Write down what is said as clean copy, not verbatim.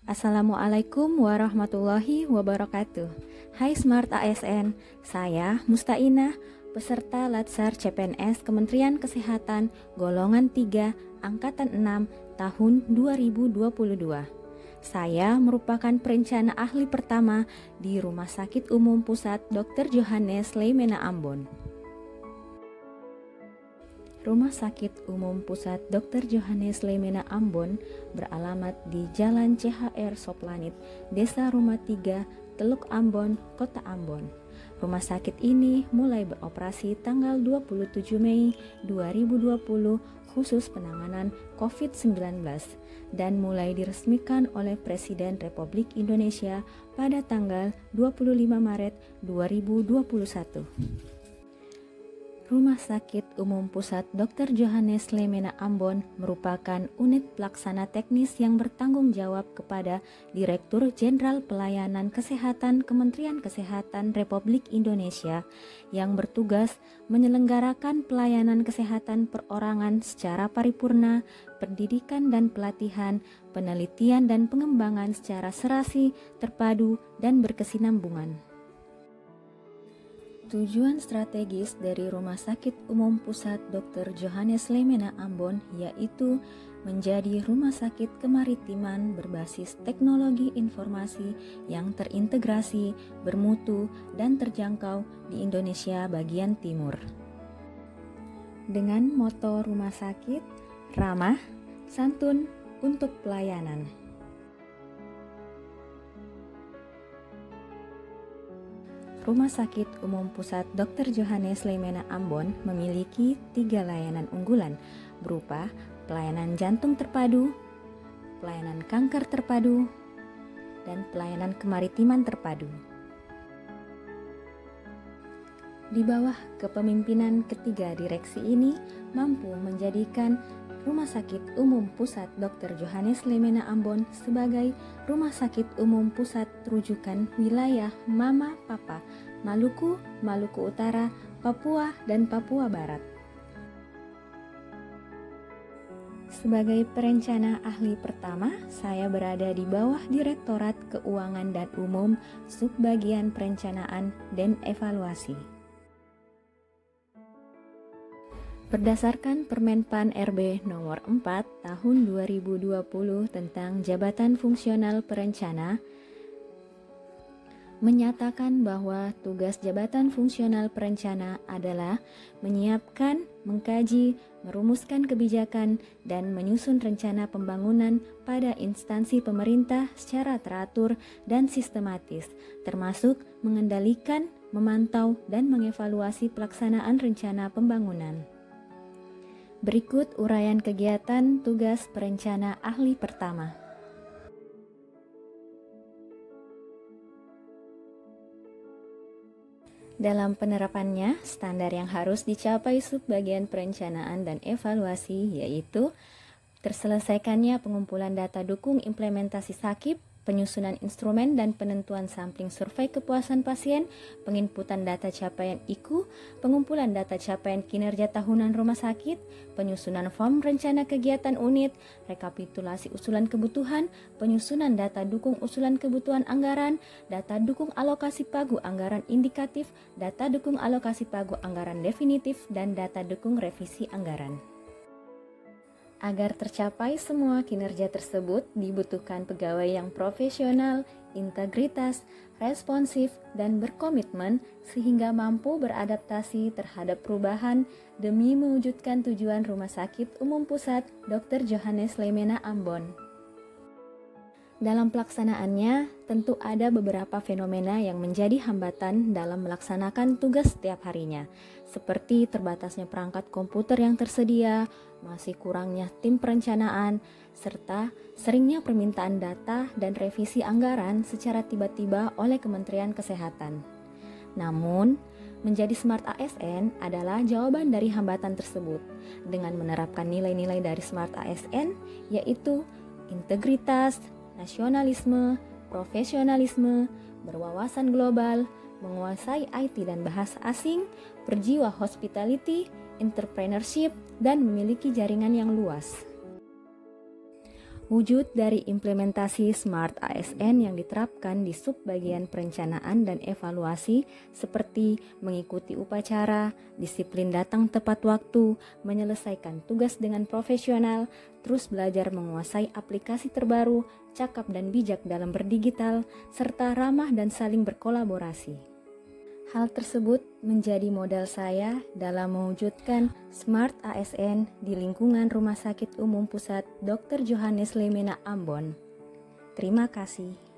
Assalamualaikum warahmatullahi wabarakatuh. Hai Smart ASN, saya Mustainah, peserta Latsar CPNS Kementerian Kesehatan golongan 3 angkatan 6 tahun 2022. Saya merupakan perencana ahli pertama di Rumah Sakit Umum Pusat Dr. Johannes Leimena Ambon. Rumah Sakit Umum Pusat Dr. Johannes Leimena Ambon beralamat di Jalan CHR Soplanit, Desa Rumah 3, Teluk Ambon, Kota Ambon. Rumah sakit ini mulai beroperasi tanggal 27 Mei 2020 khusus penanganan COVID-19 dan mulai diresmikan oleh Presiden Republik Indonesia pada tanggal 25 Maret 2021. Rumah Sakit Umum Pusat Dr. Johannes Leimena Ambon merupakan unit pelaksana teknis yang bertanggung jawab kepada Direktur Jenderal Pelayanan Kesehatan Kementerian Kesehatan Republik Indonesia yang bertugas menyelenggarakan pelayanan kesehatan perorangan secara paripurna, pendidikan dan pelatihan, penelitian dan pengembangan secara serasi, terpadu, dan berkesinambungan. Tujuan strategis dari Rumah Sakit Umum Pusat Dr. Johannes Leimena Ambon yaitu menjadi rumah sakit kemaritiman berbasis teknologi informasi yang terintegrasi, bermutu, dan terjangkau di Indonesia bagian timur. Dengan moto rumah sakit, ramah, santun untuk pelayanan. Rumah Sakit Umum Pusat Dr. Johannes Leimena Ambon memiliki 3 layanan unggulan berupa pelayanan jantung terpadu, pelayanan kanker terpadu, dan pelayanan kemaritiman terpadu. Di bawah kepemimpinan ketiga direksi ini mampu menjadikan Rumah Sakit Umum Pusat Dr. Johannes Leimena Ambon sebagai Rumah Sakit Umum Pusat rujukan wilayah Mama Papa, Maluku, Maluku Utara, Papua, dan Papua Barat. Sebagai perencana ahli pertama, saya berada di bawah Direktorat Keuangan dan Umum, Subbagian Perencanaan dan Evaluasi. Berdasarkan Permenpan RB nomor 4 tahun 2020 tentang Jabatan Fungsional Perencana, menyatakan bahwa tugas Jabatan Fungsional Perencana adalah menyiapkan, mengkaji, merumuskan kebijakan, dan menyusun rencana pembangunan pada instansi pemerintah secara teratur dan sistematis, termasuk mengendalikan, memantau, dan mengevaluasi pelaksanaan rencana pembangunan. Berikut uraian kegiatan tugas perencana ahli pertama. Dalam penerapannya, standar yang harus dicapai subbagian perencanaan dan evaluasi yaitu terselesaikannya pengumpulan data dukung implementasi SAKIP, penyusunan instrumen dan penentuan sampling survei kepuasan pasien, penginputan data capaian IKU, pengumpulan data capaian kinerja tahunan rumah sakit, penyusunan form rencana kegiatan unit, rekapitulasi usulan kebutuhan, penyusunan data dukung usulan kebutuhan anggaran, data dukung alokasi pagu anggaran indikatif, data dukung alokasi pagu anggaran definitif, dan data dukung revisi anggaran. Agar tercapai semua kinerja tersebut, dibutuhkan pegawai yang profesional, integritas, responsif, dan berkomitmen sehingga mampu beradaptasi terhadap perubahan demi mewujudkan tujuan Rumah Sakit Umum Pusat Dr. Johannes Leimena Ambon. Dalam pelaksanaannya, tentu ada beberapa fenomena yang menjadi hambatan dalam melaksanakan tugas setiap harinya, seperti terbatasnya perangkat komputer yang tersedia, masih kurangnya tim perencanaan, serta seringnya permintaan data dan revisi anggaran secara tiba-tiba oleh Kementerian Kesehatan. Namun, menjadi Smart ASN adalah jawaban dari hambatan tersebut dengan menerapkan nilai-nilai dari Smart ASN, yaitu integritas, nasionalisme, profesionalisme, berwawasan global, menguasai IT dan bahasa asing, berjiwa hospitality, entrepreneurship, dan memiliki jaringan yang luas. Wujud dari implementasi Smart ASN yang diterapkan di subbagian perencanaan dan evaluasi seperti mengikuti upacara, disiplin datang tepat waktu, menyelesaikan tugas dengan profesional, terus belajar menguasai aplikasi terbaru, cakap dan bijak dalam berdigital, serta ramah dan saling berkolaborasi. Hal tersebut menjadi modal saya dalam mewujudkan Smart ASN di lingkungan Rumah Sakit Umum Pusat Dr. Johannes Lemena Ambon. Terima kasih.